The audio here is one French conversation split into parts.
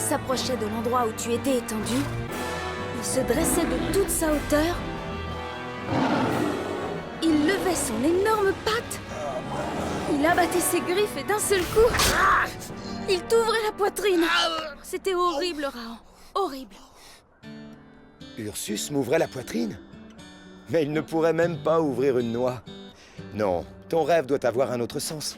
s'approchait de l'endroit où tu étais étendu, il se dressait de toute sa hauteur. Il levait son énorme patte. Il abattait ses griffes et d'un seul coup, il t'ouvrait la poitrine. C'était horrible, Raon. Horrible. Ursus m'ouvrait la poitrine? Mais il ne pourrait même pas ouvrir une noix. Non, ton rêve doit avoir un autre sens.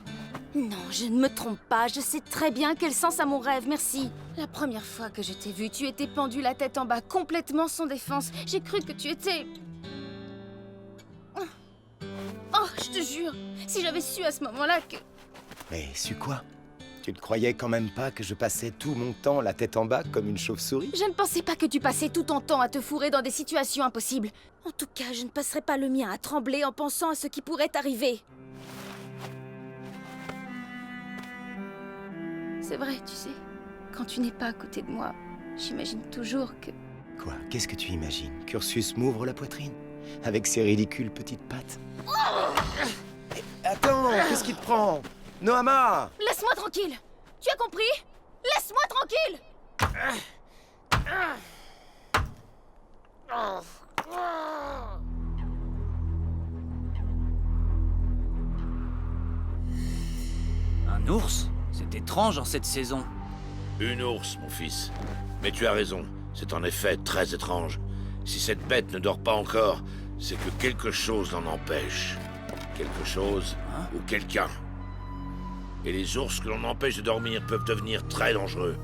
Non, je ne me trompe pas. Je sais très bien quel sens a mon rêve, merci. La première fois que je t'ai vu, tu étais pendu la tête en bas, complètement sans défense. J'ai cru que tu étais... Oh, je te jure, si j'avais su à ce moment-là que... Mais su quoi? Tu ne croyais quand même pas que je passais tout mon temps la tête en bas comme une chauve-souris? Je ne pensais pas que tu passais tout ton temps à te fourrer dans des situations impossibles. En tout cas, je ne passerai pas le mien à trembler en pensant à ce qui pourrait t'arriver. C'est vrai, tu sais, quand tu n'es pas à côté de moi, j'imagine toujours que... Quoi? Qu'est-ce que tu imagines? qu'Ursus m'ouvre la poitrine? Avec ses ridicules petites pattes? Mais attends, qu'est-ce qui te prend? Noama! Laisse-moi tranquille! Tu as compris? Laisse-moi tranquille! Un ours? C'est étrange en cette saison. Une ours, mon fils. Mais tu as raison, c'est en effet très étrange. Si cette bête ne dort pas encore, c'est que quelque chose l'en empêche. Quelque chose ou quelqu'un. Et les ours que l'on empêche de dormir peuvent devenir très dangereux.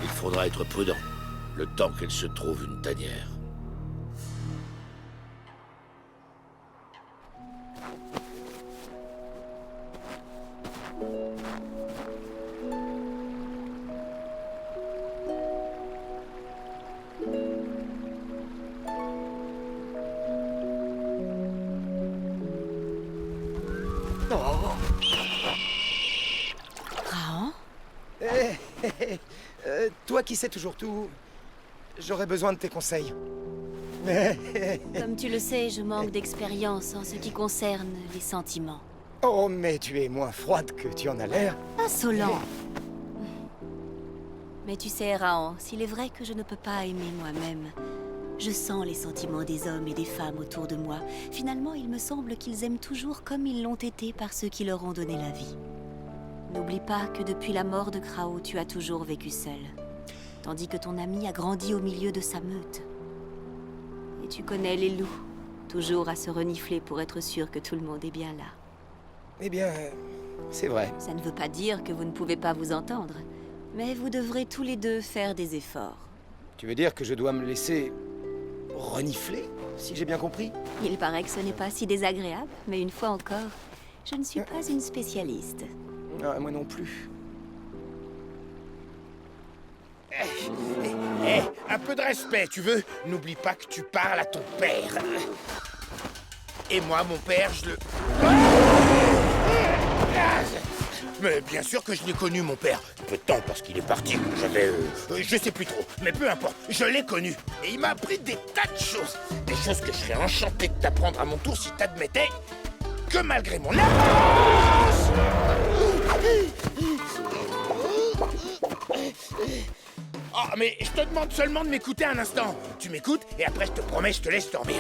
Il faudra être prudent, le temps qu'elle se trouve une tanière. Raon? Toi qui sais toujours tout, j'aurais besoin de tes conseils. Comme tu le sais, je manque d'expérience en ce qui concerne les sentiments. Oh, mais tu es moins froide que tu en as l'air. Insolent. Mais tu sais, Raon, s'il est vrai que je ne peux pas aimer moi-même, je sens les sentiments des hommes et des femmes autour de moi. Finalement, il me semble qu'ils aiment toujours comme ils l'ont été par ceux qui leur ont donné la vie. N'oublie pas que depuis la mort de Krao, tu as toujours vécu seul. Tandis que ton ami a grandi au milieu de sa meute. Et tu connais les loups, toujours à se renifler pour être sûr que tout le monde est bien là. Eh bien, c'est vrai. Ça ne veut pas dire que vous ne pouvez pas vous entendre, mais vous devrez tous les deux faire des efforts. Tu veux dire que je dois me laisser renifler, si j'ai bien compris? Il paraît que ce n'est pas si désagréable, mais une fois encore, je ne suis pas une spécialiste. Ah, moi non plus. Un peu de respect, tu veux? N'oublie pas que tu parles à ton père. Et moi, mon père, je le... Mais bien sûr que je l'ai connu, mon père. Peu de temps, parce qu'il est parti. J'avais... je sais plus trop. Mais peu importe, je l'ai connu. Et il m'a appris des tas de choses. Des choses que je serais enchanté de t'apprendre à mon tour si t'admettais que malgré mon apparence... Oh, mais je te demande seulement de m'écouter un instant. Tu m'écoutes et après je te promets, je te laisse dormir.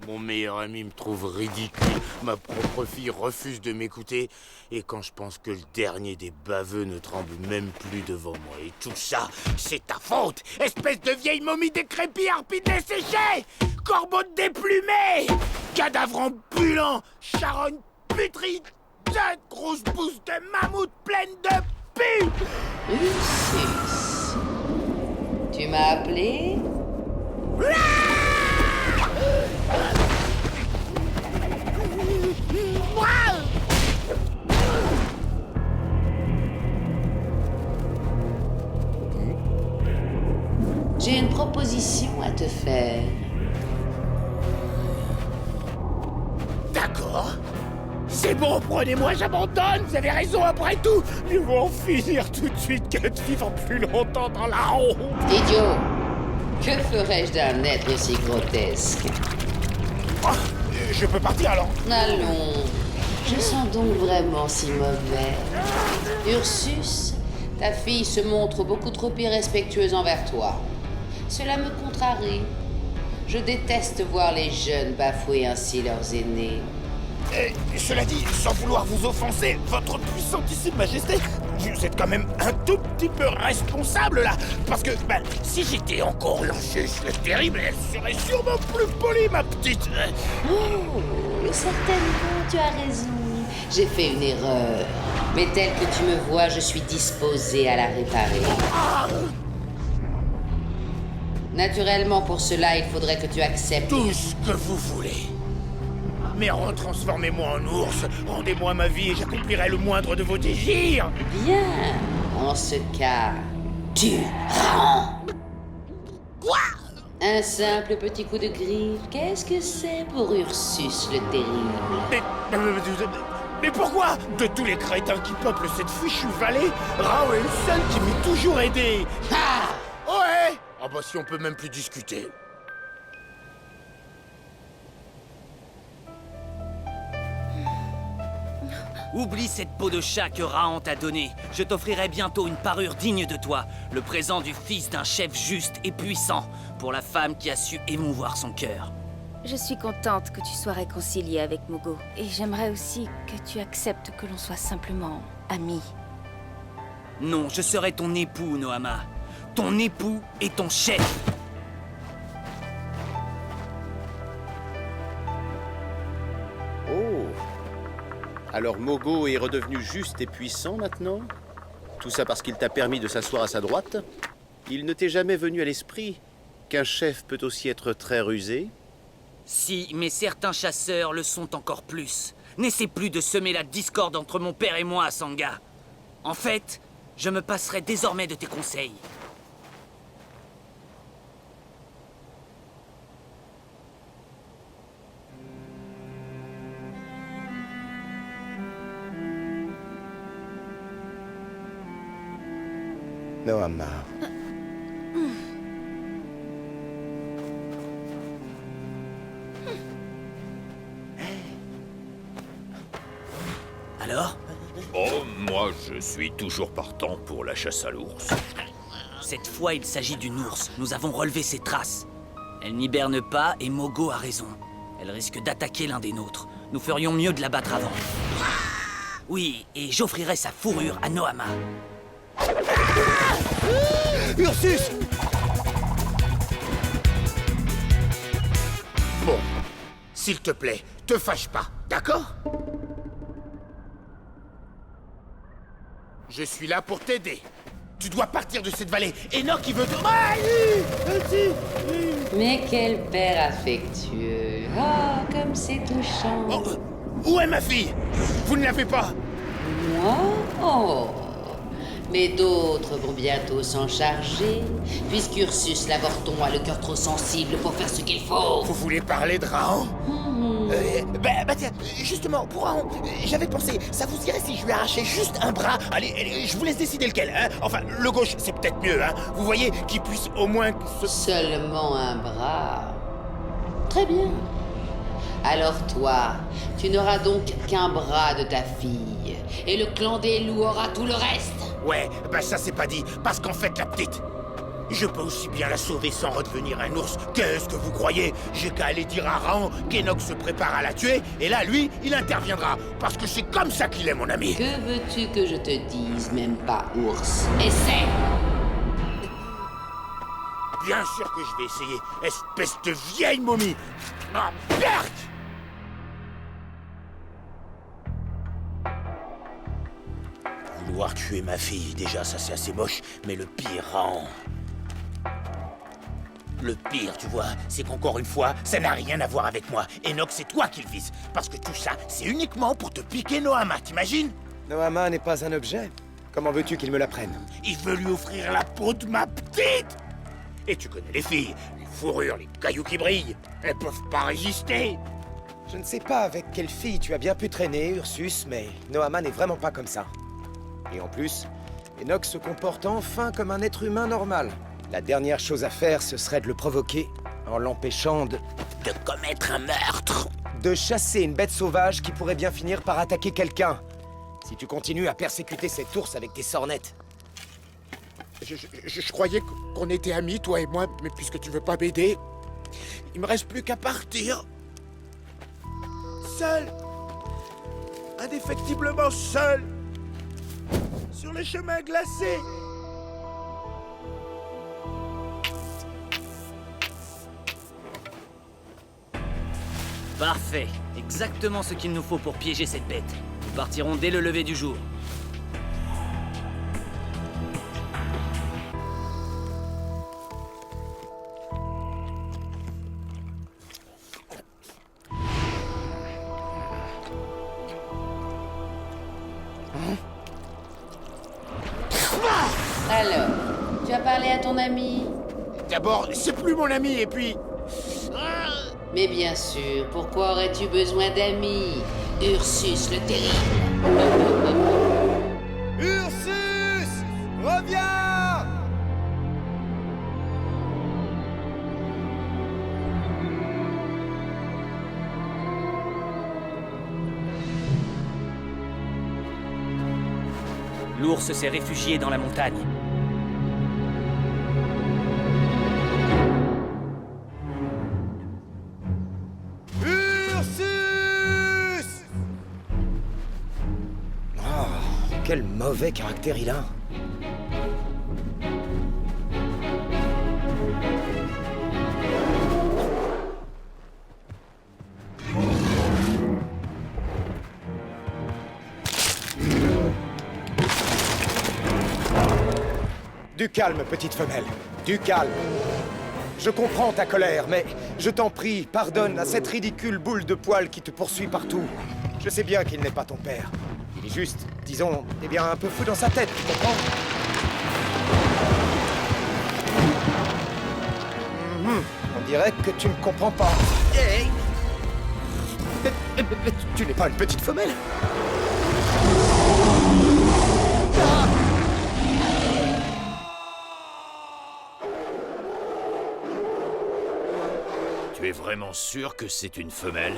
Mon meilleur ami me trouve ridicule, ma propre fille refuse de m'écouter, et quand je pense que le dernier des baveux ne tremble même plus devant moi, et tout ça, c'est ta faute, espèce de vieille momie décrépie, harpie desséchée, corbeau déplumé, cadavre ambulant, charogne putride, grosse bouse de mammouth pleine de pu. Ursus, tu m'as appelé? J'ai une proposition à te faire. D'accord. C'est bon, prenez-moi, j'abandonne. Vous avez raison après tout. Mieux vaut en finir tout de suite que de vivre plus longtemps dans la honte. Idiot! Que ferais-je d'un être aussi grotesque? Oh, je peux partir alors? Allons, je sens donc vraiment si mauvais. Ursus, ta fille se montre beaucoup trop irrespectueuse envers toi. Cela me contrarie. Je déteste voir les jeunes bafouer ainsi leurs aînés. Cela dit, sans vouloir vous offenser, votre puissantissime majesté, vous êtes quand même un tout petit peu responsable là. Parce que, si j'étais encore Ursus le terrible, elle serait sûrement plus polie, ma petite. Oh, certainement, tu as raison. J'ai fait une erreur. Mais telle que tu me vois, je suis disposée à la réparer. Naturellement, pour cela, il faudrait que tu acceptes... Tout ce que vous voulez. Mais retransformez-moi en ours, rendez-moi ma vie et j'accomplirai le moindre de vos désirs. Bien. En ce cas, tu rends. Quoi? Un simple petit coup de griffe, qu'est-ce que c'est pour Ursus le terrible? Mais pourquoi? De tous les crétins qui peuplent cette fichue vallée, Rao est le seul qui m'ait toujours aidé. Ah! Ouais! Ah bah si on peut même plus discuter. Oublie cette peau de chat que Rahan t'a donnée. Je t'offrirai bientôt une parure digne de toi. Le présent du fils d'un chef juste et puissant. Pour la femme qui a su émouvoir son cœur. Je suis contente que tu sois réconcilié avec Mogo. Et j'aimerais aussi que tu acceptes que l'on soit simplement amis. Non, je serai ton époux, Noama. Ton époux et ton chef. Oh. Alors Mogo est redevenu juste et puissant maintenant? Tout ça parce qu'il t'a permis de s'asseoir à sa droite? Il ne t'est jamais venu à l'esprit qu'un chef peut aussi être très rusé? Si, mais certains chasseurs le sont encore plus. N'essaie plus de semer la discorde entre mon père et moi, Sangha. En fait, je me passerai désormais de tes conseils. Noama. Alors? Oh, moi, je suis toujours partant pour la chasse à l'ours. Cette fois, il s'agit d'une ours. Nous avons relevé ses traces. Elle n'hiberne pas et Mogo a raison. Elle risque d'attaquer l'un des nôtres. Nous ferions mieux de la battre avant. Oui, et j'offrirai sa fourrure à Noama. Ursus! Bon, s'il te plaît, te fâche pas, d'accord? Je suis là pour t'aider. Tu dois partir de cette vallée. Enoch, il veut te... Mais quel père affectueux. Oh, comme c'est touchant. Oh, où est ma fille? Vous ne l'avez pas? Moi? Oh. Mais d'autres vont bientôt s'en charger, puisqu'Ursus l'avorton a le cœur trop sensible pour faire ce qu'il faut. Vous voulez parler de Rahan? Tiens, justement, pour Rahan, j'avais pensé, ça vous irait si je lui arrachais juste un bras? Allez, je vous laisse décider lequel, hein? Enfin, le gauche, c'est peut-être mieux, hein? Vous voyez, qu'il puisse au moins se... Seulement un bras. Très bien. Alors toi, tu n'auras donc qu'un bras de ta fille, et le clan des loups aura tout le reste. Ouais, ça c'est pas dit, parce qu'en fait, la petite... Je peux aussi bien la sauver sans redevenir un ours. Qu'est-ce que vous croyez? J'ai qu'à aller dire à Rahan qu'Enoch se prépare à la tuer, et là, lui, il interviendra. Parce que c'est comme ça qu'il est, mon ami. Que veux-tu que je te dise, même pas ours? Essaie! Bien sûr que je vais essayer, espèce de vieille momie. Ah, merde! Vouloir tuer ma fille, déjà, ça c'est assez moche, mais le pire, Rahan... Le pire, tu vois, c'est qu'encore une fois, ça n'a rien à voir avec moi. Enoch, c'est toi qui le vise. Parce que tout ça, c'est uniquement pour te piquer Nohama, t'imagines? Nohama n'est pas un objet. Comment veux-tu qu'il me la prenne? Il veut lui offrir la peau de ma petite! Et tu connais les filles, les fourrures, les cailloux qui brillent. Elles peuvent pas résister. Je ne sais pas avec quelle fille tu as bien pu traîner, Ursus, mais Nohama n'est vraiment pas comme ça. Et en plus, Enoch se comporte enfin comme un être humain normal. La dernière chose à faire, ce serait de le provoquer en l'empêchant de commettre un meurtre. de chasser une bête sauvage qui pourrait bien finir par attaquer quelqu'un. Si tu continues à persécuter cet ours avec tes sornettes. Je croyais qu'on était amis, toi et moi, mais puisque tu veux pas m'aider, il me reste plus qu'à partir. Seul. Indéfectiblement seul. Sur les chemins glacés. Parfait. Exactement ce qu'il nous faut pour piéger cette bête. Nous partirons dès le lever du jour. Alors, tu as parlé à ton ami? D'abord, c'est plus mon ami, et puis... Mais bien sûr, pourquoi aurais-tu besoin d'amis? Ursus le terrible. Ursus! Reviens! L'ours s'est réfugié dans la montagne. Ursus! Oh, quel mauvais caractère il a. Du calme, petite femelle. Du calme. Je comprends ta colère, mais je t'en prie, pardonne à cette ridicule boule de poil qui te poursuit partout. Je sais bien qu'il n'est pas ton père. Il est juste, disons, eh bien, un peu fou dans sa tête, tu comprends? On dirait que tu ne comprends pas. Hey. Mais tu n'es pas une petite femelle. Tu es vraiment sûr que c'est une femelle?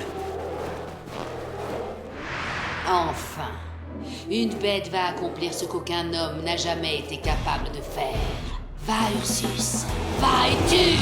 Enfin, une bête va accomplir ce qu'aucun homme n'a jamais été capable de faire. Va, Ursus, va et tue!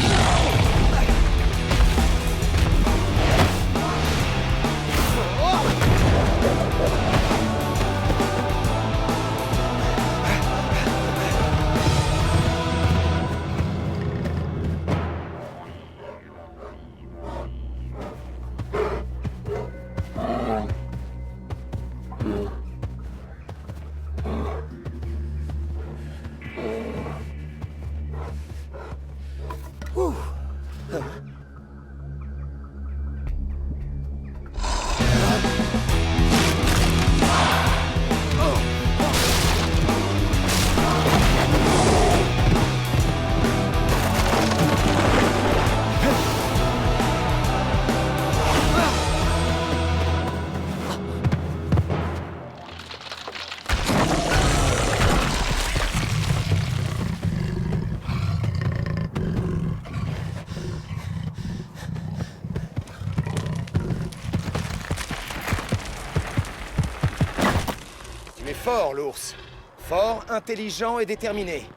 Fort, l'ours. Fort, intelligent et déterminé.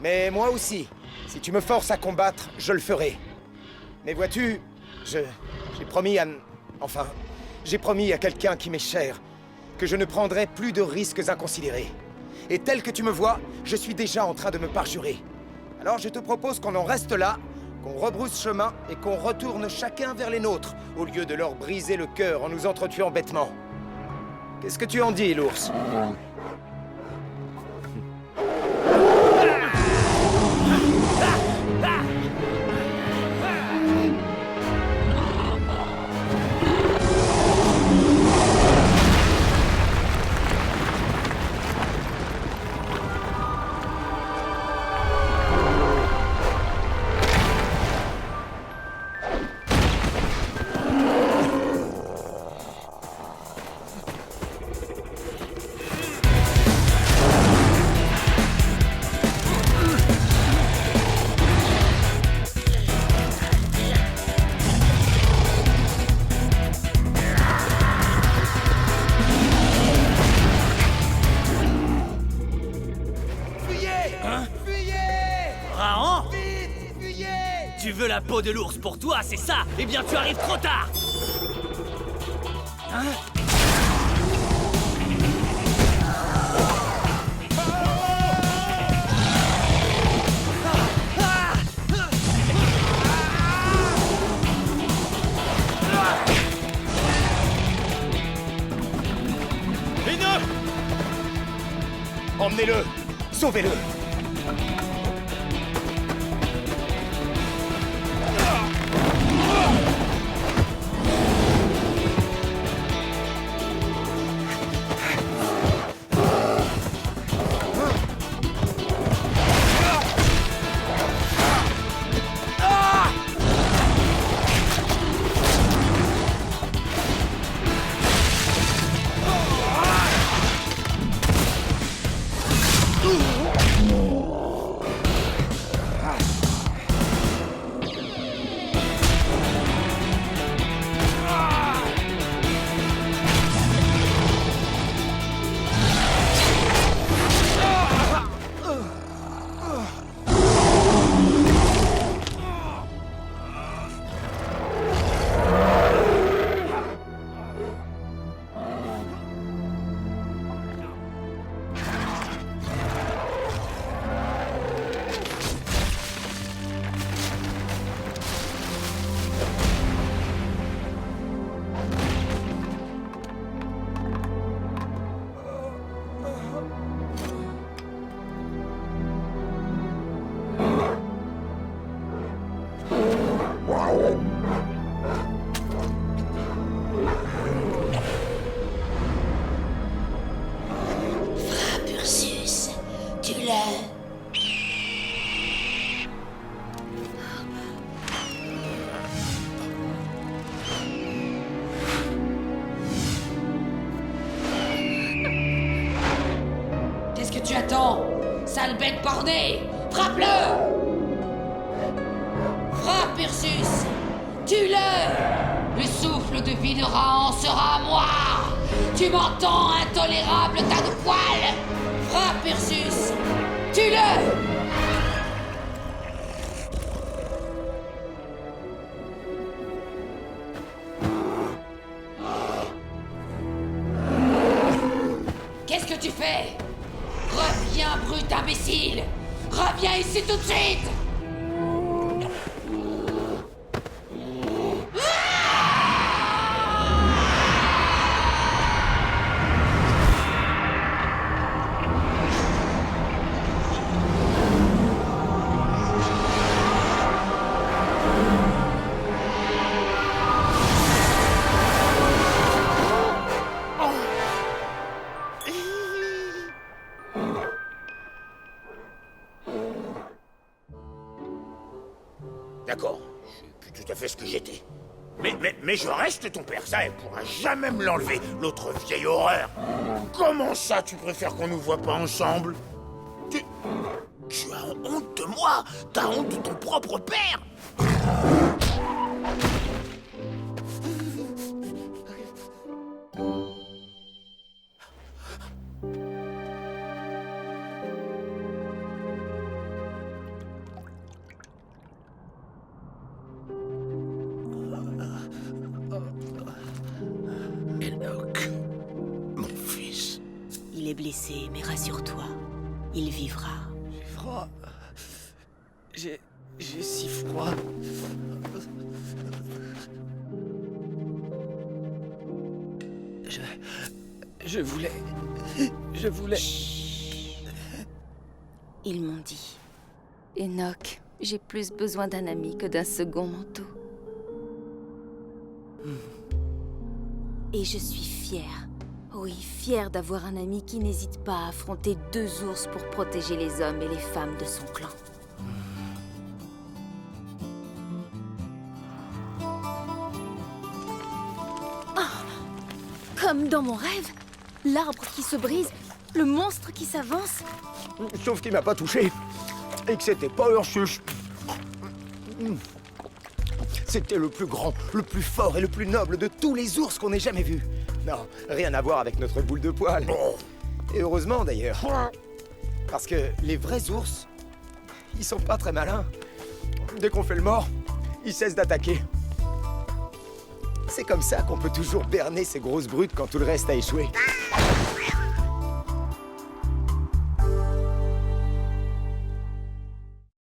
Mais moi aussi. Si tu me forces à combattre, je le ferai. Mais vois-tu, j'ai promis à... Enfin, j'ai promis à quelqu'un qui m'est cher que je ne prendrai plus de risques inconsidérés. Et tel que tu me vois, je suis déjà en train de me parjurer. Alors je te propose qu'on en reste là, qu'on rebrousse chemin et qu'on retourne chacun vers les nôtres, au lieu de leur briser le cœur en nous entretuant bêtement. Qu'est-ce que tu en dis, l'ours? veux la peau de l'ours pour toi, c'est ça? Eh bien, tu arrives trop tard! Hein? Enoch! Emmenez-le! Sauvez-le! Frappe, Ursus. Tue-le. Qu'est-ce que tu attends? Sale bête bornée! Frappe-le! Frappe, Ursus! Tue-le! Le souffle de vie de Rahan sera à moi! Tu m'entends, intolérable tas de poils! Frappe, Ursus! Tue-le! Qu'est-ce que tu fais? Reviens, brute imbécile! Reviens ici tout de suite! D'accord, je suis plus tout à fait ce que j'étais. Mais je reste ton père, ça, elle pourra jamais me l'enlever, l'autre vieille horreur. Comment ça, tu préfères qu'on nous voit pas ensemble? Tu as honte de moi? T'as honte de ton propre père? Enoch, mon fils. Il est blessé, mais rassure-toi, il vivra. J'ai froid. J'ai si froid. Je voulais... Ils m'ont dit. Enoch, j'ai plus besoin d'un ami que d'un second manteau. Et je suis fière. Oui, fière d'avoir un ami qui n'hésite pas à affronter 2 ours pour protéger les hommes et les femmes de son clan. Comme dans mon rêve, l'arbre qui se brise, le monstre qui s'avance. Sauf qu'il m'a pas touché. Et que c'était pas Ursus. C'était le plus grand, le plus fort et le plus noble de tous les ours qu'on ait jamais vus. Non, rien à voir avec notre boule de poil. Et heureusement d'ailleurs. Parce que les vrais ours, ils sont pas très malins. Dès qu'on fait le mort, il cesse d'attaquer. C'est comme ça qu'on peut toujours berner ces grosses brutes quand tout le reste a échoué.